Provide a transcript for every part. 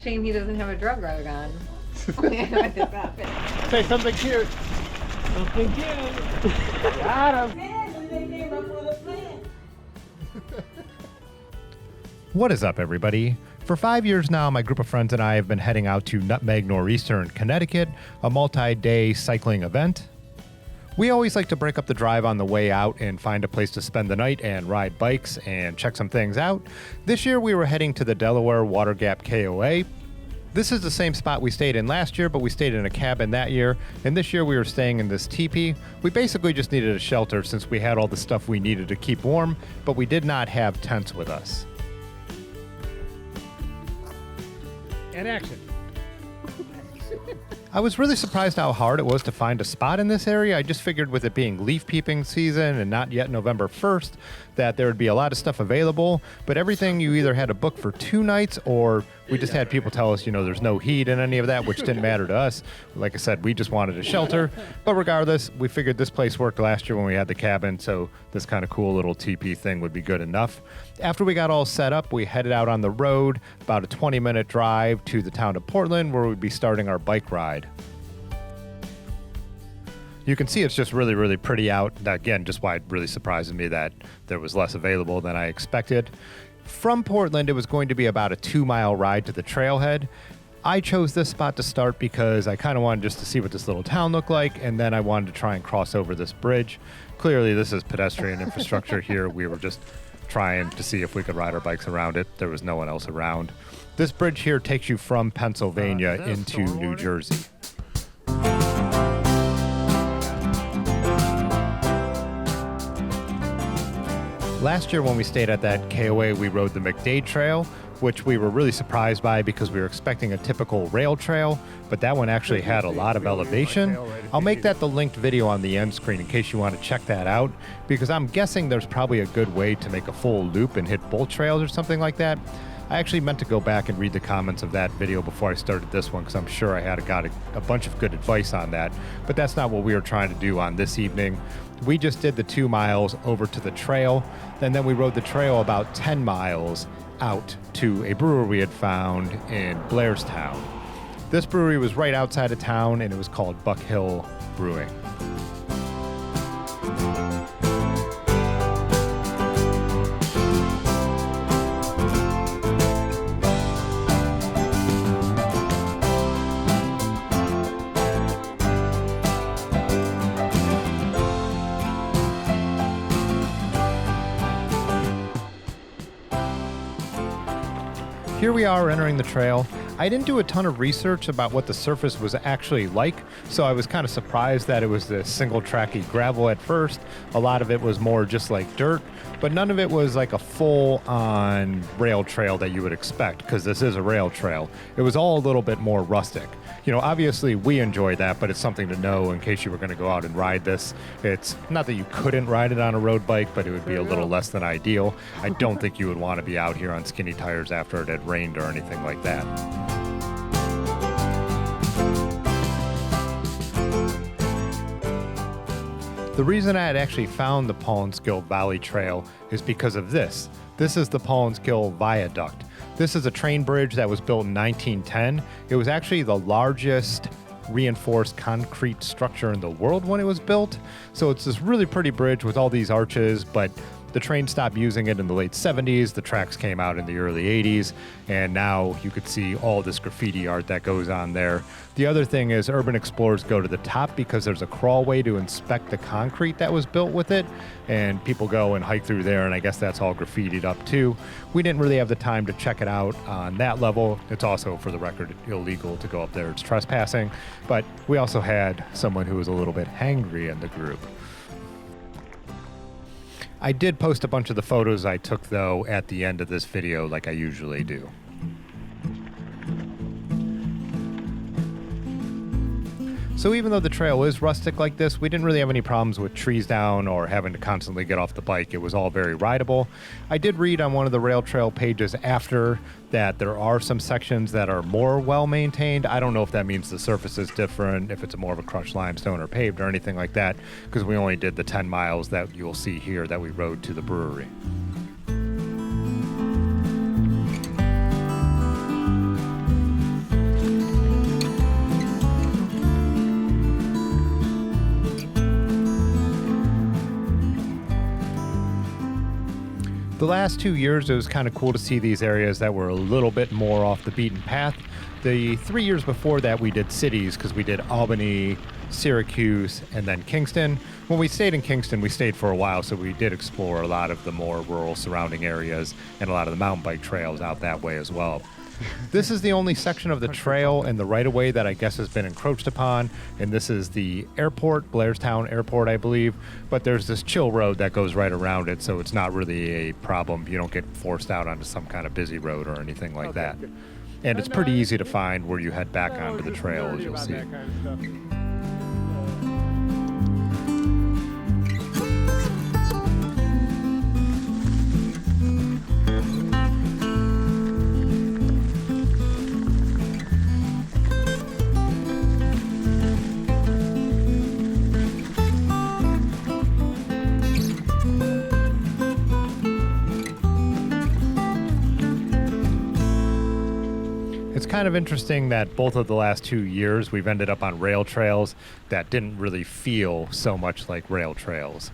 Shame he doesn't have a drug rug on. Say something cute. Something cute. Got him. What is up, everybody? For 5 years now, my group of friends and I have been heading out to Nutmeg Nor'Easter in Connecticut, a multi-day cycling event. We always like to break up the drive on the way out and find a place to spend the night and ride bikes and check some things out. This year we were heading to the Delaware Water Gap KOA. This is the same spot we stayed in last year, but we stayed in a cabin that year, and this year we were staying in this tipi. We basically just needed a shelter since we had all the stuff we needed to keep warm, but we did not have tents with us. And action. I was really surprised how hard it was to find a spot in this area. I just figured with it being leaf peeping season and not yet November 1st that there would be a lot of stuff available, but everything you either had to book for 2 nights or we just had people tell us, there's no heat in any of that, which didn't matter to us. Like I said, we just wanted a shelter. But regardless, we figured this place worked last year when we had the cabin, so this kind of cool little teepee thing would be good enough. After we got all set up, we headed out on the road, about a 20-minute drive to the town of Portland, where we'd be starting our bike ride. You can see it's just really, really pretty out. Again, just why it really surprises me that there was less available than I expected. From Portland, it was going to be about a 2-mile ride to the trailhead. I chose this spot to start because I kind of wanted just to see what this little town looked like, and then I wanted to try and cross over this bridge. Clearly, this is pedestrian infrastructure here. We were just trying to see if we could ride our bikes around it. There was no one else around. This bridge here takes you from Pennsylvania into New Jersey. Last year when we stayed at that KOA, we rode the McDade Trail, which we were really surprised by because we were expecting a typical rail trail, but that one actually had a lot of elevation. I'll make that the linked video on the end screen in case you want to check that out, because I'm guessing there's probably a good way to make a full loop and hit both trails or something like that. I actually meant to go back and read the comments of that video before I started this one because I'm sure I got a bunch of good advice on that, but that's not what we were trying to do on this evening. We just did the 2 miles over to the trail, and then we rode the trail about 10 miles out to a brewery we had found in Blairstown. This brewery was right outside of town, and it was called Buck Hill Brewing. Here we are entering the trail. I didn't do a ton of research about what the surface was actually like, so I was kind of surprised that it was the single tracky gravel at first. A lot of it was more just like dirt, but none of it was like a full-on rail trail that you would expect, because this is a rail trail. It was all a little bit more rustic. Obviously we enjoy that, but it's something to know in case you were going to go out and ride this. It's not that you couldn't ride it on a road bike, but it would be a little less than ideal. I don't think you would want to be out here on skinny tires after it had rained or anything like that. The reason I had actually found the Paulinskill Valley Trail is because of this. This is the Paulinskill Viaduct. This is a train bridge that was built in 1910. It was actually the largest reinforced concrete structure in the world when it was built. So it's this really pretty bridge with all these arches, but the train stopped using it in the late 70s. The tracks came out in the early 80s, and now you could see all this graffiti art that goes on there. The other thing is urban explorers go to the top because there's a crawlway to inspect the concrete that was built with it, and people go and hike through there, and I guess that's all graffitied up too. We didn't really have the time to check it out on that level. It's also, for the record, illegal to go up there. It's trespassing, but we also had someone who was a little bit hangry in the group. I did post a bunch of the photos I took, though, at the end of this video like I usually do. So even though the trail is rustic like this, we didn't really have any problems with trees down or having to constantly get off the bike. It was all very rideable. I did read on one of the rail trail pages after that there are some sections that are more well maintained. I don't know if that means the surface is different, if it's more of a crushed limestone or paved or anything like that, because we only did the 10 miles that you'll see here that we rode to the brewery. The last 2 years, it was kind of cool to see these areas that were a little bit more off the beaten path. The 3 years before that, we did cities because we did Albany, Syracuse, and then Kingston. When we stayed in Kingston, we stayed for a while, so we did explore a lot of the more rural surrounding areas and a lot of the mountain bike trails out that way as well. This is the only section of the trail and the right-of-way that I guess has been encroached upon, and this is the airport, Blairstown Airport, I believe, but there's this chill road that goes right around it, so it's not really a problem. You don't get forced out onto some kind of busy road or anything like that. Good. And it's pretty easy to find where you head back onto the trail, as you'll see. It's kind of interesting that both of the last 2 years we've ended up on rail trails that didn't really feel so much like rail trails.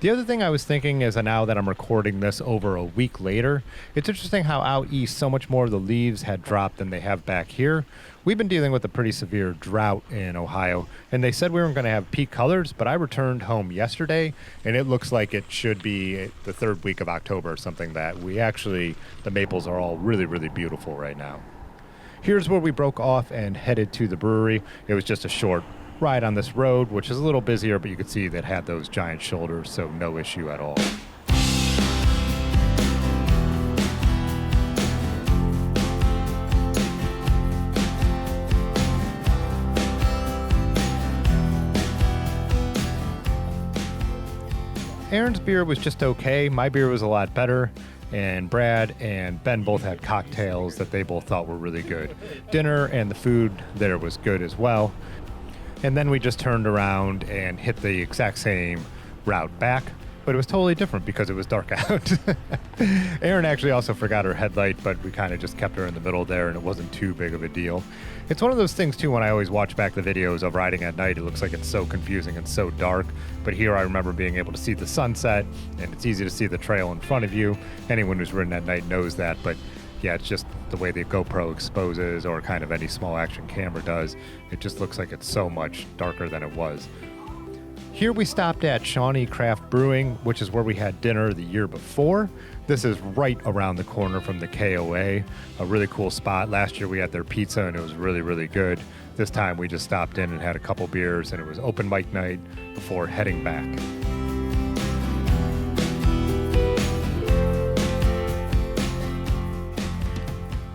The other thing I was thinking is now that I'm recording this over a week later, it's interesting how out east so much more of the leaves had dropped than they have back here. We've been dealing with a pretty severe drought in Ohio, and they said we weren't going to have peak colors, but I returned home yesterday, and it looks like it should be the third week of October or something that the maples are all really, really beautiful right now. Here's where we broke off and headed to the brewery. It was just a short ride on this road, which is a little busier, but you could see that had those giant shoulders, so no issue at all. Aaron's beer was just okay. My beer was a lot better. And Brad and Ben both had cocktails that they both thought were really good. Dinner and the food there was good as well. And then we just turned around and hit the exact same route back, but it was totally different because it was dark out. Aaron actually also forgot her headlight, but we kind of just kept her in the middle there and it wasn't too big of a deal. It's one of those things too, when I always watch back the videos of riding at night, it looks like it's so confusing and so dark. But here I remember being able to see the sunset, and it's easy to see the trail in front of you. Anyone who's ridden at night knows that, but yeah, it's just the way the GoPro exposes or kind of any small action camera does. It just looks like it's so much darker than it was. Here we stopped at Shawnee Craft Brewing, which is where we had dinner the year before. This is right around the corner from the KOA, a really cool spot. Last year we had their pizza and it was really, really good. This time we just stopped in and had a couple beers and it was open mic night before heading back.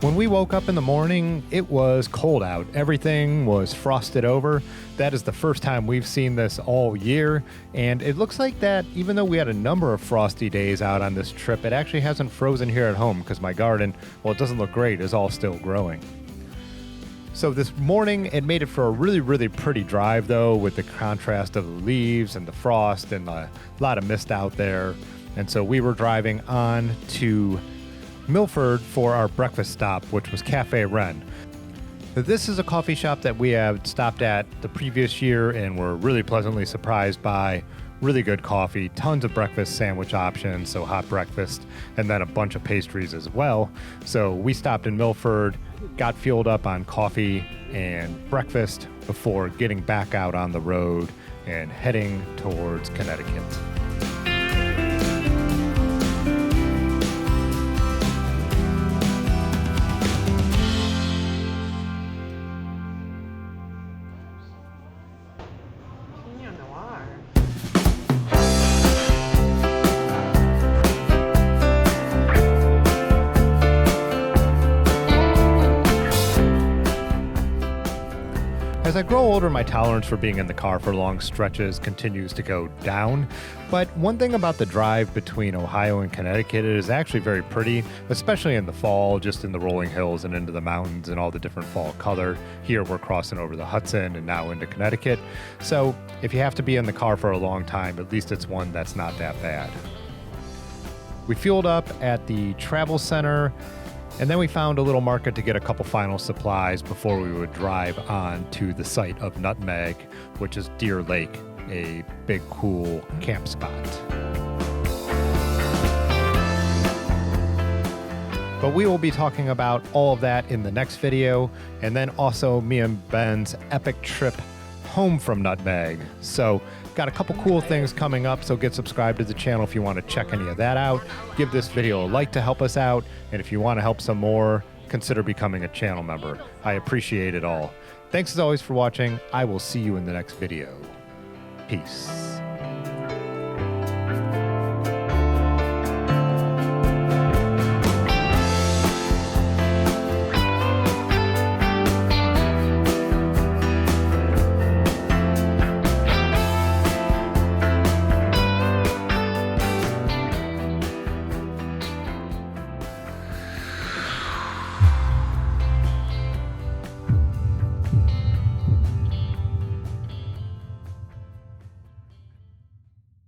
When we woke up in the morning, it was cold out. Everything was frosted over. That is the first time we've seen this all year. And it looks like that even though we had a number of frosty days out on this trip, it actually hasn't frozen here at home because my garden, well, it doesn't look great, is all still growing. So this morning, it made it for a really, really pretty drive though, with the contrast of the leaves and the frost and a lot of mist out there. And so we were driving on to Milford for our breakfast stop, which was Cafe Wren. This is a coffee shop that we have stopped at the previous year and were really pleasantly surprised by. Really good coffee, tons of breakfast sandwich options, so hot breakfast, and then a bunch of pastries as well. So we stopped in Milford, got fueled up on coffee and breakfast before getting back out on the road and heading towards Connecticut. As I grow older, my tolerance for being in the car for long stretches continues to go down. But one thing about the drive between Ohio and Connecticut, it is actually very pretty, especially in the fall, just in the rolling hills and into the mountains and all the different fall color. Here we're crossing over the Hudson and now into Connecticut. So if you have to be in the car for a long time, at least it's one that's not that bad. We fueled up at the travel center, and then we found a little market to get a couple final supplies before we would drive on to the site of Nutmeg, which is Deer Lake, a big, cool camp spot. But we will be talking about all of that in the next video, and then also me and Ben's epic trip home from Nutmeg. So got a couple cool things coming up, so get subscribed to the channel if you want to check any of that out. Give this video a like to help us out, and if you want to help some more, consider becoming a channel member. I appreciate it all. Thanks as always for watching. I will see you in the next video. Peace.